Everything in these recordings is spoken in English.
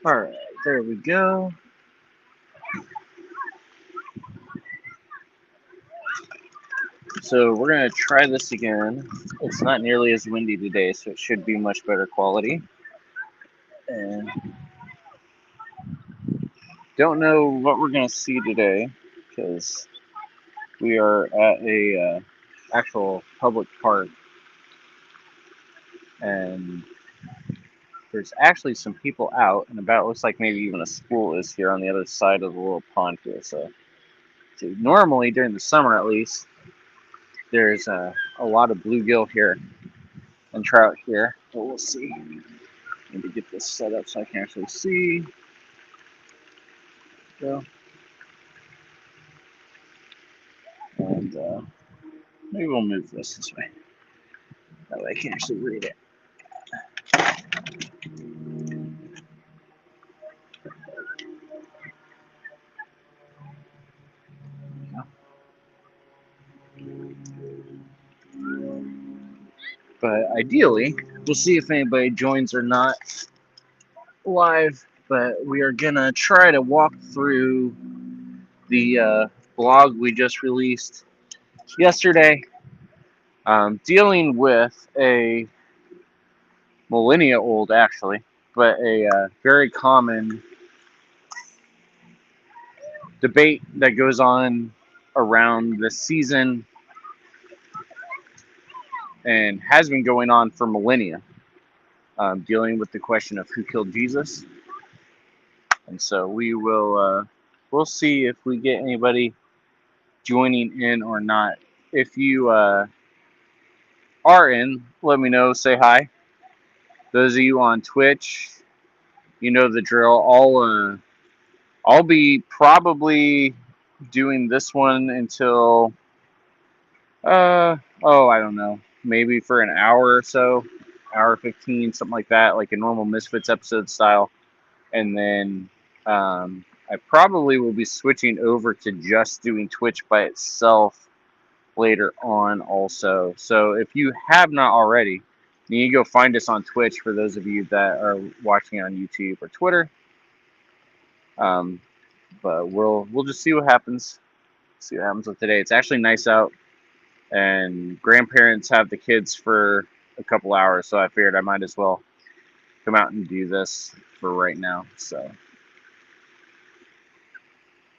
Alright, there we go. So we're going to try this again. It's not nearly as windy today, so it should be much better quality. And don't know what we're going to see today because we are at a actual public park, and there's actually some people out and about. It looks like maybe even a school is here on the other side of the little pond here. So normally during the summer at least, there's a lot of bluegill here and trout here. But we'll see. Need to get this set up so I can actually see. Go. And maybe we'll move this way. That way I can actually read it. But ideally, we'll see if anybody joins or not live. But we are gonna try to walk through the blog we just released yesterday, dealing with a millennia old, actually, but a very common debate that goes on around this season and has been going on for millennia, dealing with the question of who killed Jesus. And so we'll see if we get anybody joining in or not. If you are in, let me know. Say hi. Those of you on Twitch, you know the drill. I'll be probably doing this one until I don't know, maybe for an hour or so, hour 15, something like that, like a normal Misfits episode style. And then I probably will be switching over to just doing Twitch by itself later on also. So if you have not already, you need to go find us on Twitch for those of you that are watching on YouTube or Twitter. But we'll just see what happens. See what happens with today. It's actually nice out, and grandparents have the kids for a couple hours, so I figured I might as well come out and do this for right now. So,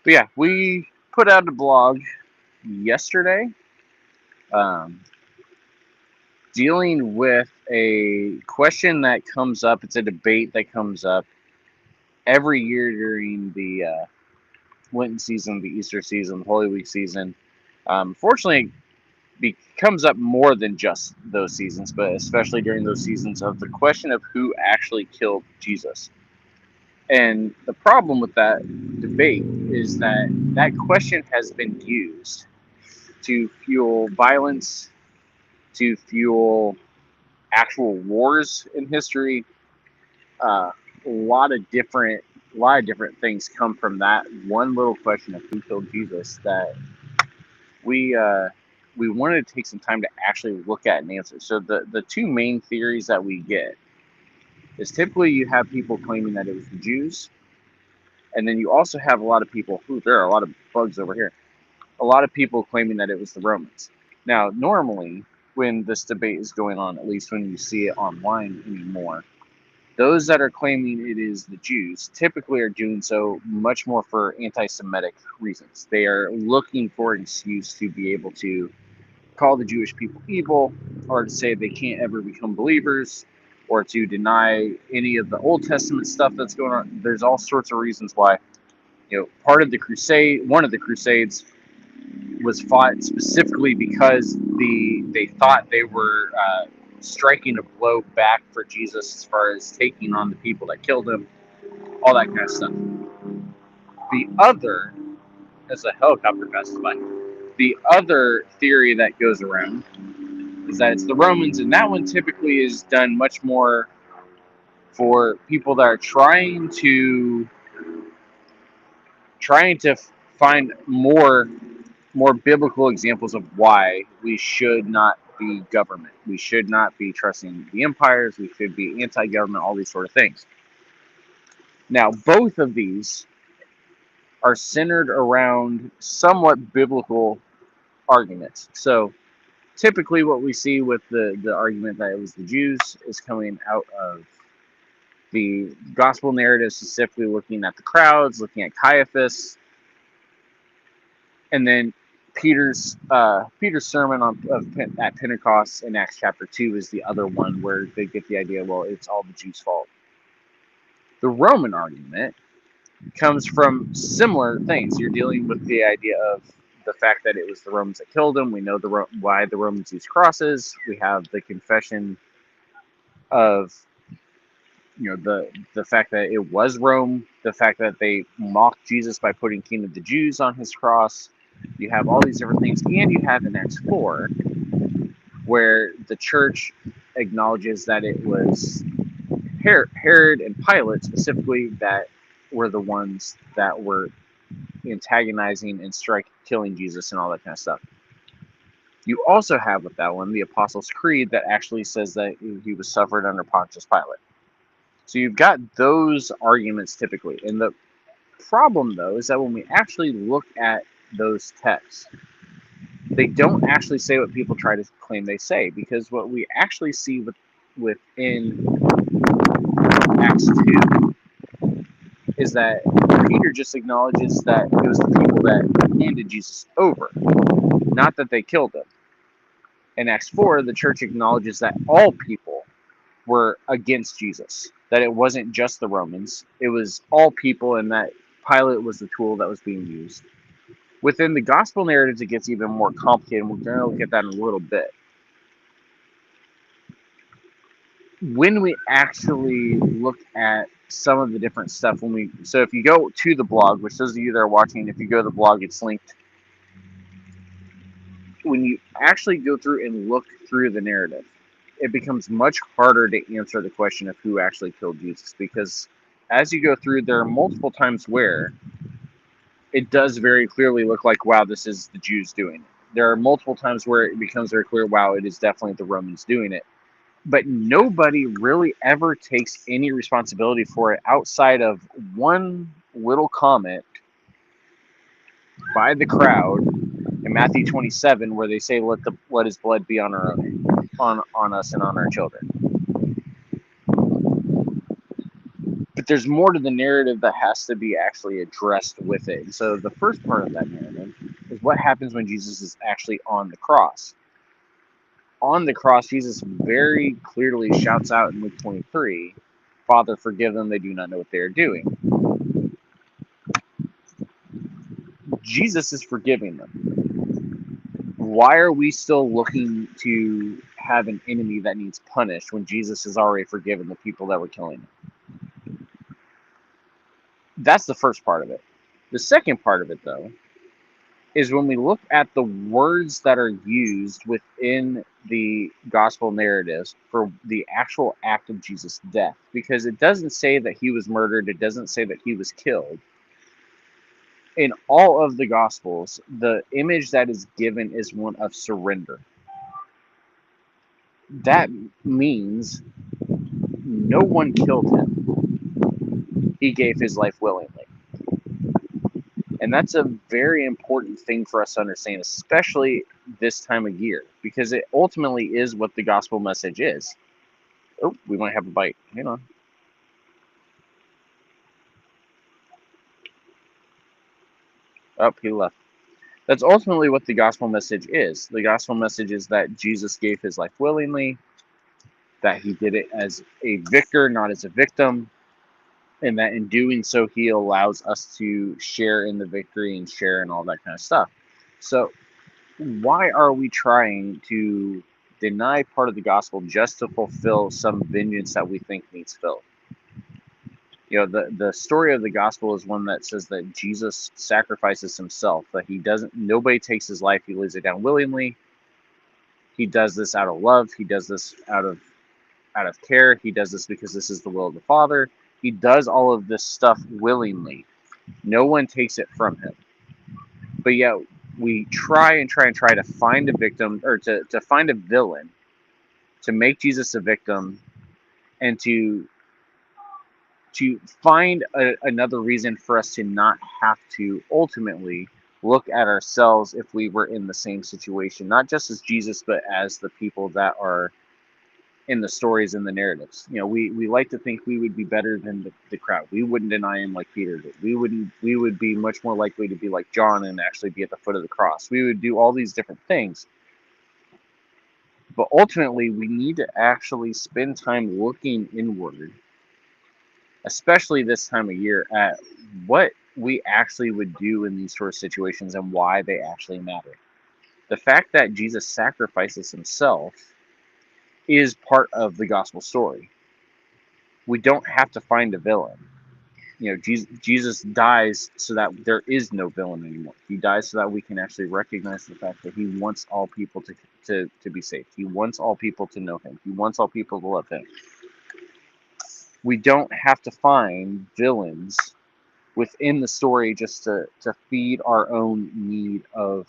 but yeah, we put out a blog yesterday, um, dealing with a question that comes up. It's a debate that comes up every year during the Lenten season, the Easter season, the Holy Week season. Fortunately, comes up more than just those seasons, but especially during those seasons of the question of who actually killed Jesus. And the problem with that debate is that that question has been used to fuel violence, to fuel actual wars in history. A lot of different things come from that one little question of who killed Jesus that we we wanted to take some time to actually look at and answer. So the two main theories that we get is typically you have people claiming that it was the Jews, and then you also have a lot of people who there are a lot of bugs over here. A lot of people claiming that it was the Romans. Now, normally when this debate is going on, at least when you see it online anymore, those that are claiming it is the Jews typically are doing so much more for anti-Semitic reasons. They are looking for an excuse to be able to call the Jewish people evil, or to say they can't ever become believers, or to deny any of the Old Testament stuff that's going on. There's all sorts of reasons why. Part of the crusade, one of the crusades, was fought specifically because they thought they were striking a blow back for Jesus as far as taking on the people that killed him, all that kind of stuff. The other, as a helicopter passes by, the other theory that goes around is that it's the Romans, and that one typically is done much more for people that are trying to find more biblical examples of why we should not be government. We should not be trusting the empires. We should be anti-government. All these sort of things. Now, both of these are centered around somewhat biblical arguments. So typically what we see with the argument that it was the Jews is coming out of the gospel narrative, specifically looking at the crowds, looking at Caiaphas, and then Peter's sermon at Pentecost in Acts chapter 2 is the other one where they get the idea, well, it's all the Jews' fault. The Roman argument comes from similar things. You're dealing with the idea of the fact that it was the Romans that killed him. We know why the Romans used crosses. We have the confession of the fact that it was Rome, the fact that they mocked Jesus by putting King of the Jews on his cross. You have all these different things, and you have in Acts 4 where the church acknowledges that it was Herod and Pilate specifically that were the ones that were antagonizing and killing Jesus and all that kind of stuff. You also have with that one the Apostles' Creed that actually says that he was suffered under Pontius Pilate. So you've got those arguments typically. And the problem, though, is that when we actually look at those texts, they don't actually say what people try to claim they say, because what we actually see within Acts 2 is that Peter just acknowledges that it was the people that handed Jesus over, not that they killed him. In Acts 4, the church acknowledges that all people were against Jesus, that it wasn't just the Romans, it was all people, and that Pilate was the tool that was being used. Within the gospel narratives, it gets even more complicated, and we're going to look at that in a little bit. When we actually look at some of the different stuff, so if you go to the blog, which those of you that are watching, if you go to the blog, it's linked. When you actually go through and look through the narrative, it becomes much harder to answer the question of who actually killed Jesus, because as you go through, there are multiple times where it does very clearly look like, wow, this is the Jews doing it. There are multiple times where it becomes very clear, wow, it is definitely the Romans doing it. But nobody really ever takes any responsibility for it outside of one little comment by the crowd in Matthew 27, where they say, let his blood be on our own, on us and on our children. But there's more to the narrative that has to be actually addressed with it. And so the first part of that narrative is what happens when Jesus is actually on the cross. On the cross, Jesus very clearly shouts out in Luke 23, Father, forgive them, they do not know what they are doing. Jesus is forgiving them. Why are we still looking to have an enemy that needs punished when Jesus has already forgiven the people that were killing him? That's the first part of it. The second part of it, though, is when we look at the words that are used within the gospel narratives for the actual act of Jesus' death. Because it doesn't say that he was murdered, it doesn't say that he was killed. In all of the gospels, the image that is given is one of surrender. That means no one killed him. He gave his life willingly. And that's a very important thing for us to understand, especially this time of year, because it ultimately is what the gospel message is. Oh, we might have a bite. Hang on. Oh, he left. That's ultimately what the gospel message is. The gospel message is that Jesus gave his life willingly, that he did it as a victor, not as a victim, and that in doing so, he allows us to share in the victory and share in all that kind of stuff. So why are we trying to deny part of the gospel just to fulfill some vengeance that we think needs filled? The story of the gospel is one that says that Jesus sacrifices himself, that nobody takes his life, he lays it down willingly. He does this out of love, he does this out of care, he does this because this is the will of the Father. He does all of this stuff willingly. No one takes it from him. But yet we try to find a victim, or to find a villain, to make Jesus a victim, and to to find another reason for us to not have to ultimately look at ourselves if we were in the same situation, not just as Jesus, but as the people that are in the stories and the narratives. We like to think we would be better than the crowd. We wouldn't deny him like Peter did. We would be much more likely to be like John and actually be at the foot of the cross. We would do all these different things. But ultimately, we need to actually spend time looking inward, especially this time of year, at what we actually would do in these sort of situations and why they actually matter. The fact that Jesus sacrifices himself is part of the gospel story. We don't have to find a villain. Jesus dies so that there is no villain anymore. He dies so that we can actually recognize the fact that he wants all people to be saved. He wants all people to know him. He wants all people to love him. We don't have to find villains within the story just to feed our own need of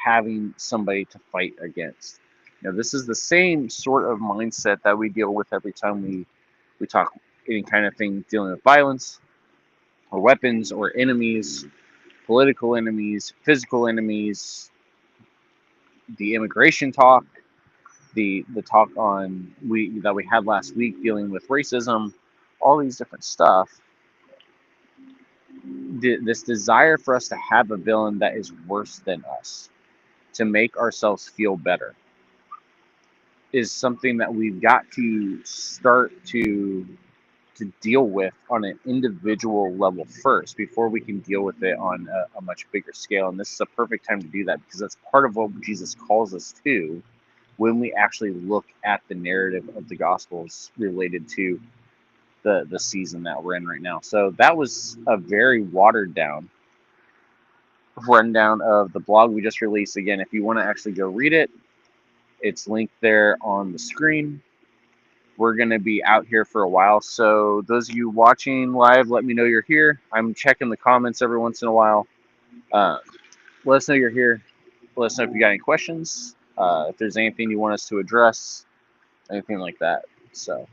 having somebody to fight against. This is the same sort of mindset that we deal with every time we talk any kind of thing dealing with violence or weapons or enemies, political enemies, physical enemies, the immigration talk, the talk that we had last week dealing with racism, all these different stuff. This desire for us to have a villain that is worse than us, to make ourselves feel better, is something that we've got to start to deal with on an individual level first before we can deal with it on a much bigger scale. And this is a perfect time to do that, because that's part of what Jesus calls us to when we actually look at the narrative of the Gospels related to the season that we're in right now. So that was a very watered down rundown of the blog we just released. Again, if you want to actually go read it, it's linked there on the screen. We're going to be out here for a while, so those of you watching live, let me know you're here. I'm checking the comments every once in a while. Let us know you're here. Let us know if you got any questions, if there's anything you want us to address, anything like that. So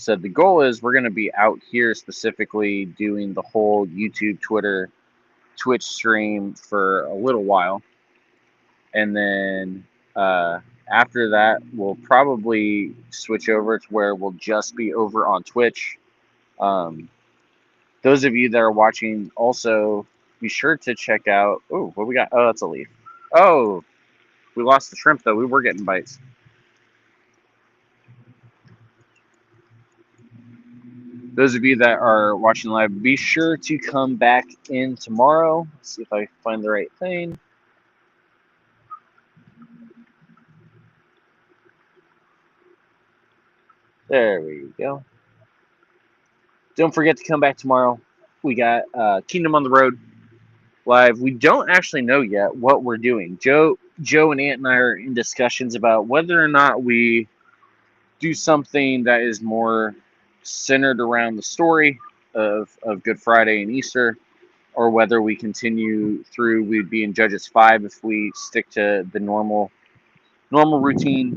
the goal is we're going to be out here specifically doing the whole YouTube, Twitter, Twitch stream for a little while. And then after that, we'll probably switch over to where we'll just be over on Twitch. Those of you that are watching, also be sure to check out. Oh, what we got? Oh, that's a leaf. Oh, we lost the shrimp though. We were getting bites. Those of you that are watching live, be sure to come back in tomorrow. Let's see if I find the right thing. There we go. Don't forget to come back tomorrow. We got Kingdom on the Road live. We don't actually know yet what we're doing. Joe and Ant and I are in discussions about whether or not we do something that is more centered around the story of Good Friday and Easter, or whether we continue through. We'd be in Judges 5 if we stick to the normal routine.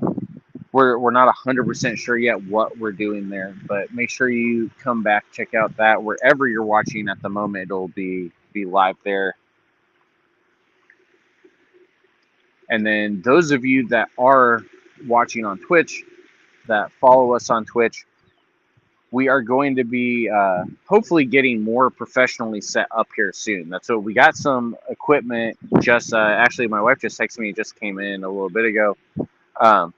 We're not 100% sure yet what we're doing there, but make sure you come back, check out that wherever you're watching at the moment. It'll be live there. And then those of you that are watching on Twitch, that follow us on Twitch, we are going to be hopefully getting more professionally set up here soon. That's what we got. Some equipment. Just actually, my wife just texted me. It just came in a little bit ago.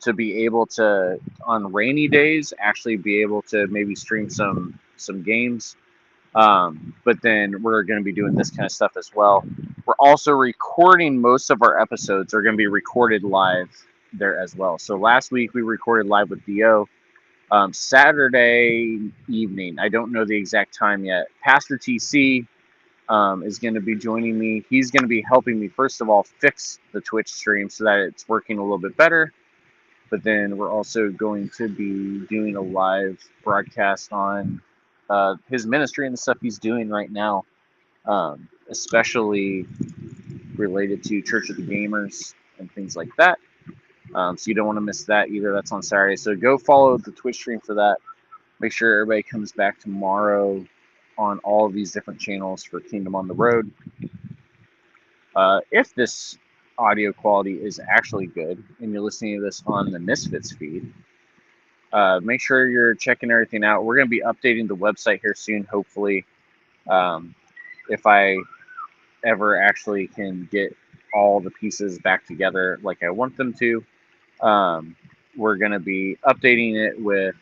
To be able to, on rainy days, actually be able to maybe stream some games. But then we're going to be doing this kind of stuff as well. We're also recording. Most of our episodes are going to be recorded live there as well. So last week we recorded live with Dio. Saturday evening, I don't know the exact time yet, Pastor TC is going to be joining me. He's going to be helping me, first of all, fix the Twitch stream so that it's working a little bit better. But then we're also going to be doing a live broadcast on his ministry and the stuff he's doing right now, especially related to Church of the Gamers and things like that. So you don't want to miss that either. That's on Saturday. So go follow the Twitch stream for that. Make sure everybody comes back tomorrow on all of these different channels for Kingdom on the Road. If this audio quality is actually good and you're listening to this on the Misfits feed, make sure you're checking everything out. We're going to be updating the website here soon, hopefully. If I ever actually can get all the pieces back together like I want them to, we're going to be updating it with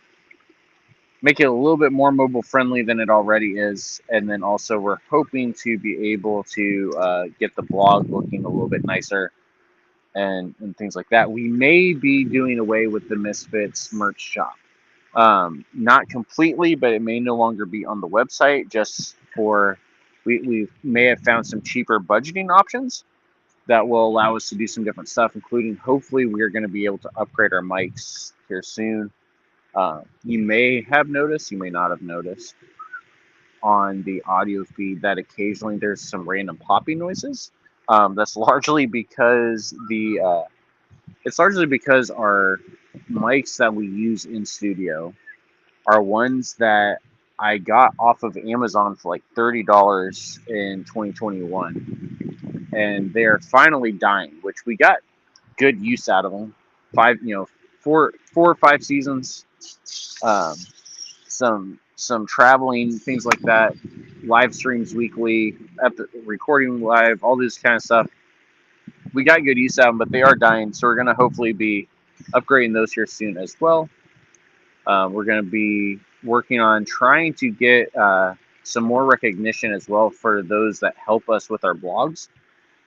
make it a little bit more mobile friendly than it already is, and then also we're hoping to be able to get the blog looking a little bit nicer and things like that. We may be doing away with the Misfits merch shop, not completely, but it may no longer be on the website, just for we may have found some cheaper budgeting options that will allow us to do some different stuff, including hopefully we're going to be able to upgrade our mics here soon. You may have noticed, you may not have noticed on the audio feed that occasionally there's some random popping noises. That's largely because it's largely because our mics that we use in studio are ones that I got off of Amazon for like $30 in 2021, and they're finally dying. Which we got good use out of them. Four or five seasons. Um, some traveling, things like that, live streams weekly, recording live, all this kind of stuff. We got good use out of them, but they are dying, so we're gonna hopefully be upgrading those here soon as well. We're gonna be working on trying to get some more recognition as well for those that help us with our blogs.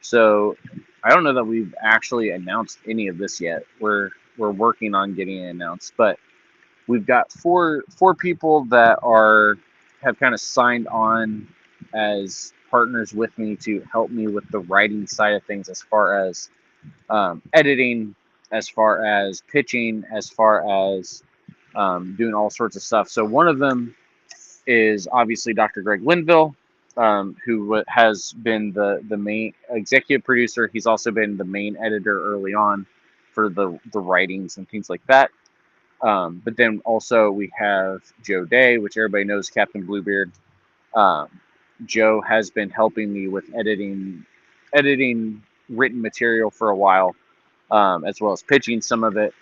So I don't know that we've actually announced any of this yet. We're working on getting it announced, but we've got four people that have kind of signed on as partners with me to help me with the writing side of things, as far as editing, as far as pitching, as far as doing all sorts of stuff. So one of them is obviously Dr. Greg Linville, who has been the main executive producer. He's also been the main editor early on for the writings and things like that. But then also we have Joe Day, which everybody knows, Captain Bluebeard. Um, Joe has been helping me with editing written material for a while, as well as pitching some of it.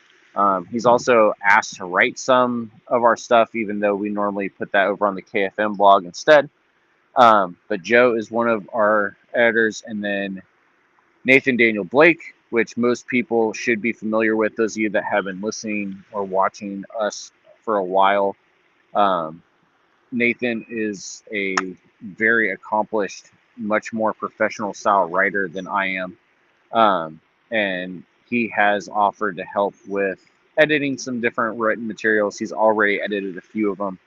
He's also asked to write some of our stuff, even though we normally put that over on the KFM blog instead. But Joe is one of our editors, and then Nathan Daniel Blake, which most people should be familiar with, those of you that have been listening or watching us for a while. Nathan is a very accomplished, much more professional style writer than I am. And he has offered to help with editing some different written materials. He's already edited a few of them.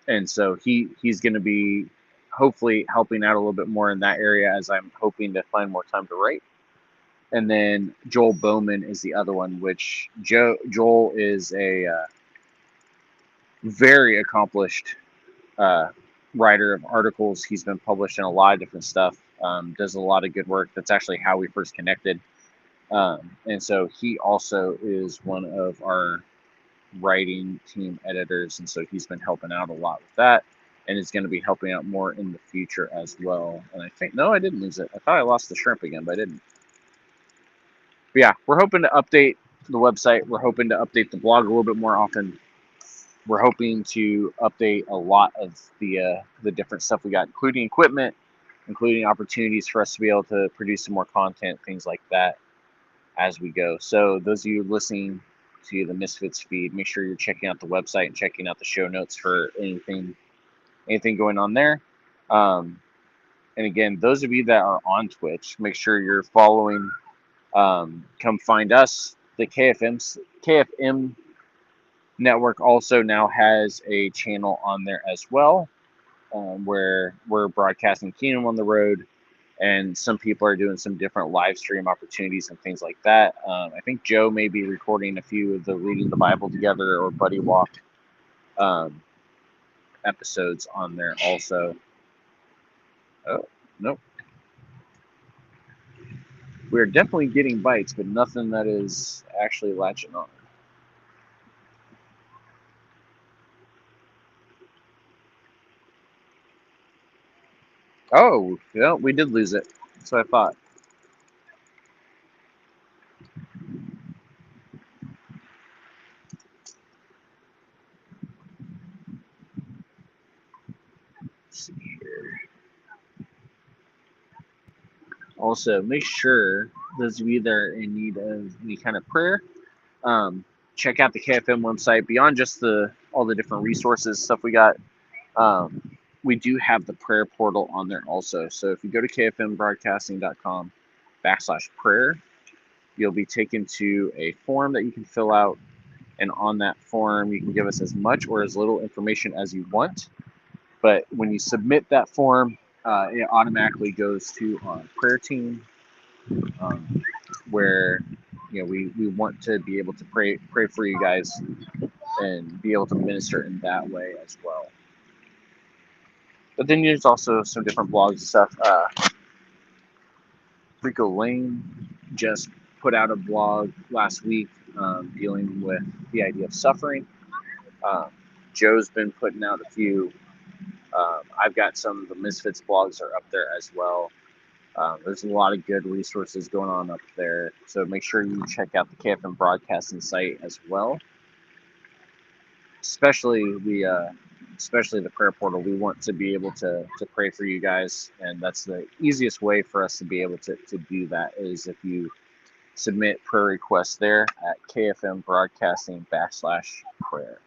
And so he's going to be hopefully helping out a little bit more in that area, as I'm hoping to find more time to write. And then Joel Bowman is the other one, which Joel is a very accomplished writer of articles. He's been published in a lot of different stuff, does a lot of good work. That's actually how we first connected. And so he also is one of our writing team editors, and so he's been helping out a lot with that, and is going to be helping out more in the future as well. And I think, no, I didn't lose it. I thought I lost the shrimp again, but I didn't. But yeah, we're hoping to update the website. We're hoping to update the blog a little bit more often. We're hoping to update a lot of the different stuff we got, including equipment, including opportunities for us to be able to produce some more content, things like that, as we go. So those of you listening to the Misfits feed, make sure you're checking out the website and checking out the show notes for anything going on there. And again, those of you that are on Twitch, make sure you're following. Come find us. The KFM network also now has a channel on there as well, where we're broadcasting Kingdom on the Road, and some people are doing some different live stream opportunities and things like that. I think Joe may be recording a few of the Reading the Bible Together or Buddy Walk episodes on there also. Oh, nope. We're definitely getting bites, but nothing that is actually latching on. Oh, yeah, we did lose it. That's what I thought. Let's see here. Also, make sure those of you that are in need of any kind of prayer, um, check out the KFM website. Beyond just the all the different resources stuff we got, um, we do have the prayer portal on there also. So if you go to kfmbroadcasting.com/prayer, you'll be taken to a form that you can fill out, and on that form you can give us as much or as little information as you want. But when you submit that form, it automatically goes to our prayer team, um, where we want to be able to pray for you guys and be able to minister in that way as well. But then there's also some different blogs and stuff. Rico Lane just put out a blog last week, dealing with the idea of suffering. Um, Joe's been putting out a few. I've got some of the Misfits blogs are up there as well. There's a lot of good resources going on up there, so make sure you check out the KFM broadcasting site as well. Especially the prayer portal. We want to be able to pray for you guys, and that's the easiest way for us to be able to do that is if you submit prayer requests there at KFM broadcasting /prayer.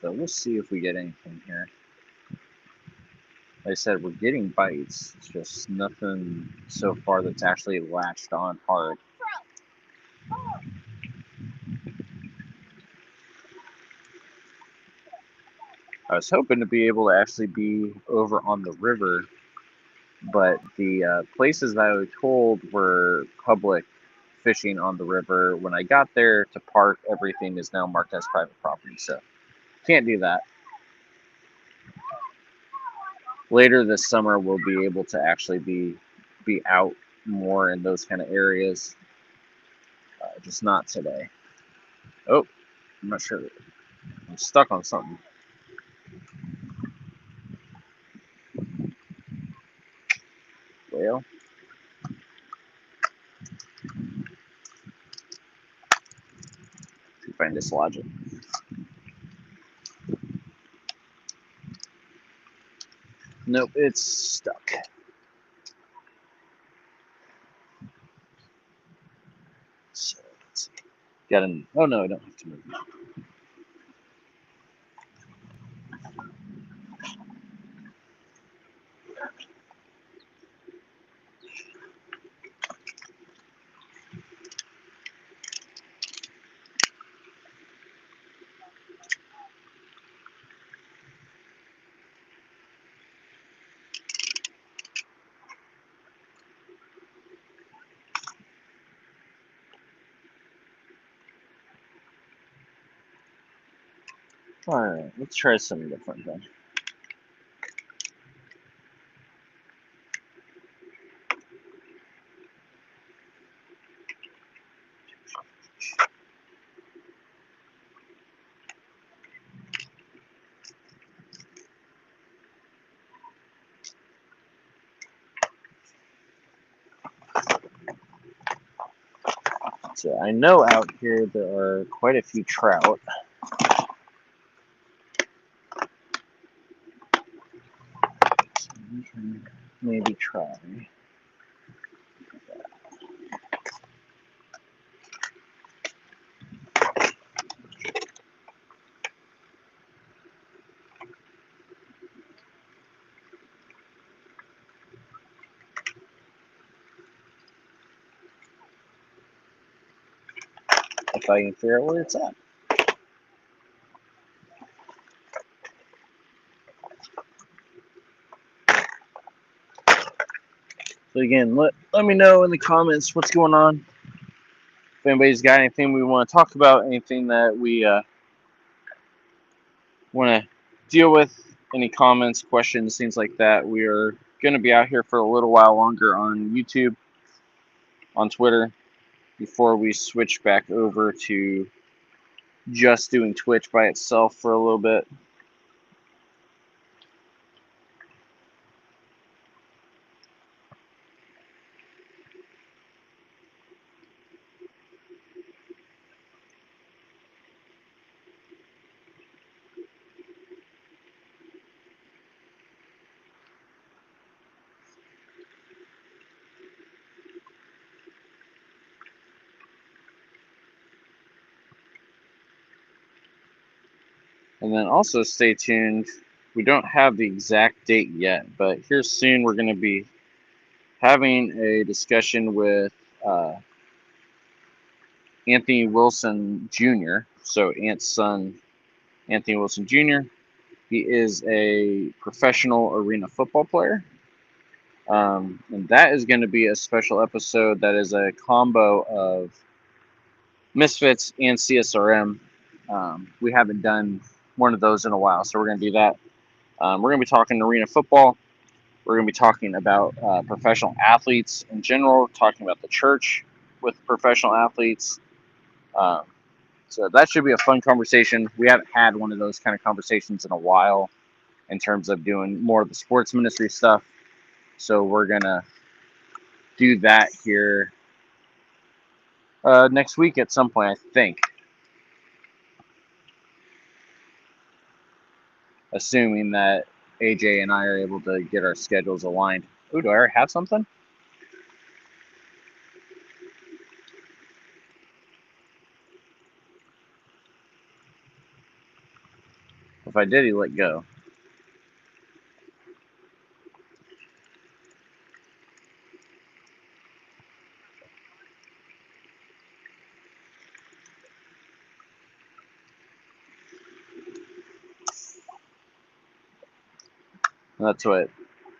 So we'll see if we get anything here. Like I said, we're getting bites. It's just nothing so far that's actually latched on hard. I was hoping to be able to actually be over on the river, but the places that I was told were public fishing on the river. When I got there to park, everything is now marked as private property, so can't do that. Later this summer, we'll be able to actually be out more in those kind of areas. Just not today. Oh, I'm not sure. I'm stuck on something. Well, if I dislodge it. Nope, it's stuck. So let's see. Got an. Oh no, I don't have to move it. All right, let's try something different then. So I know out here there are quite a few trout. So we can maybe try. if I can figure out where it's at. So again, let me know in the comments what's going on. If anybody's got anything we want to talk about, anything that we want to deal with, any comments, questions, things like that. We are going to be out here for a little while longer on YouTube, on Twitter, before we switch back over to just doing Twitch by itself for a little bit. And then also stay tuned. We don't have the exact date yet, but here soon we're going to be having a discussion with Anthony Wilson Jr., so Ant's son, Anthony Wilson Jr. He is a professional arena football player. And that is going to be a special episode that is a combo of Misfits and CSRM. We haven't done one of those in a while, so we're going to do that. We're going to be talking arena football. We're going to be talking about professional athletes in general, talking about the church with professional athletes. So that should be a fun conversation. We haven't had one of those kind of conversations in a while in terms of doing more of the sports ministry stuff. So we're going to do that here next week at some point, I think. Assuming that AJ and I are able to get our schedules aligned. Ooh, do I already have something? If I did, he let go. That's what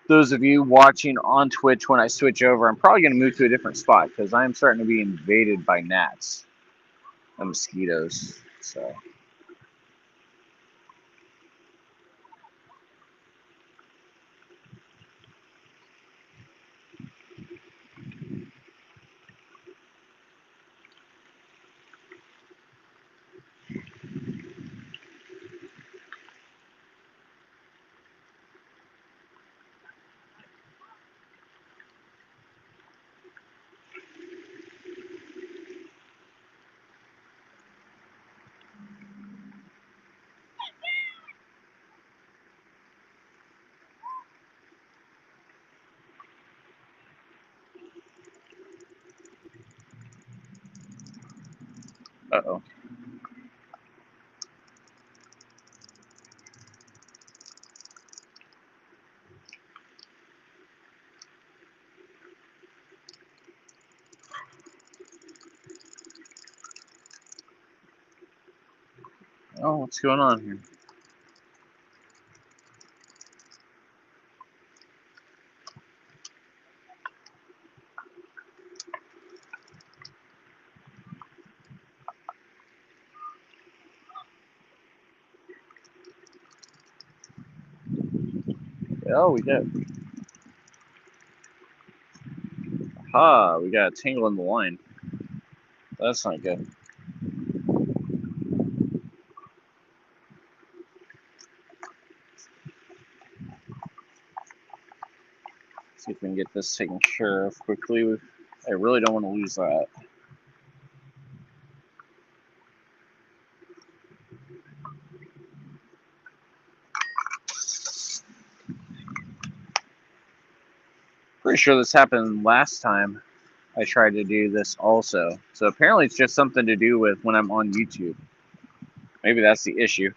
those of you watching on Twitch, when I switch over, I'm probably going to move to a different spot because I am starting to be invaded by gnats and mosquitoes. So. Uh-oh. Oh, what's going on here? Oh, we got. Ha! We got a tangle in the line. That's not good. See if we can get this taken care of quickly. I really don't want to lose that. Pretty sure this happened last time I tried to do this also. So apparently it's just something to do with when I'm on YouTube. Maybe that's the issue.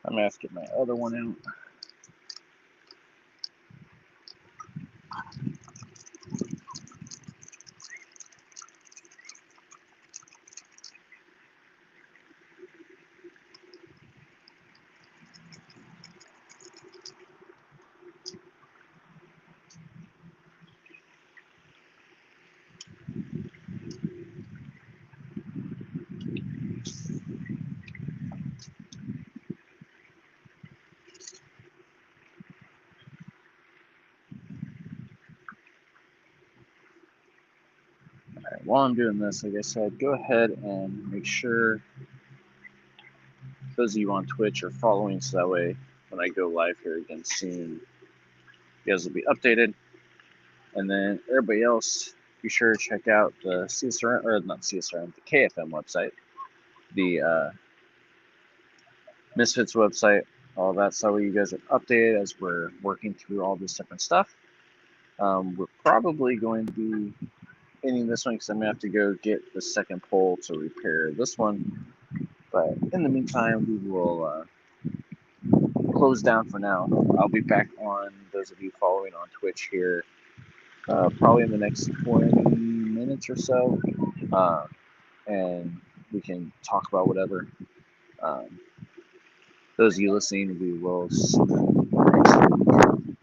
I'm gonna have to get my other one out. Alright, while I'm doing this, like I said, go ahead and make sure those of you on Twitch are following, so that way when I go live here again soon, you guys will be updated. And then everybody else, be sure to check out the CSRM, or not CSRM, the KFM website, the Misfits website, all that, so that way you guys are updated as we're working through all this different stuff. We're probably going to be ending this one because I'm going to have to go get the second pole to repair this one. But in the meantime, we will close down for now. I'll be back on, those of you following on Twitch here, probably in the next 20 minutes or so. And we can talk about whatever. Those of you listening, we will see you next week.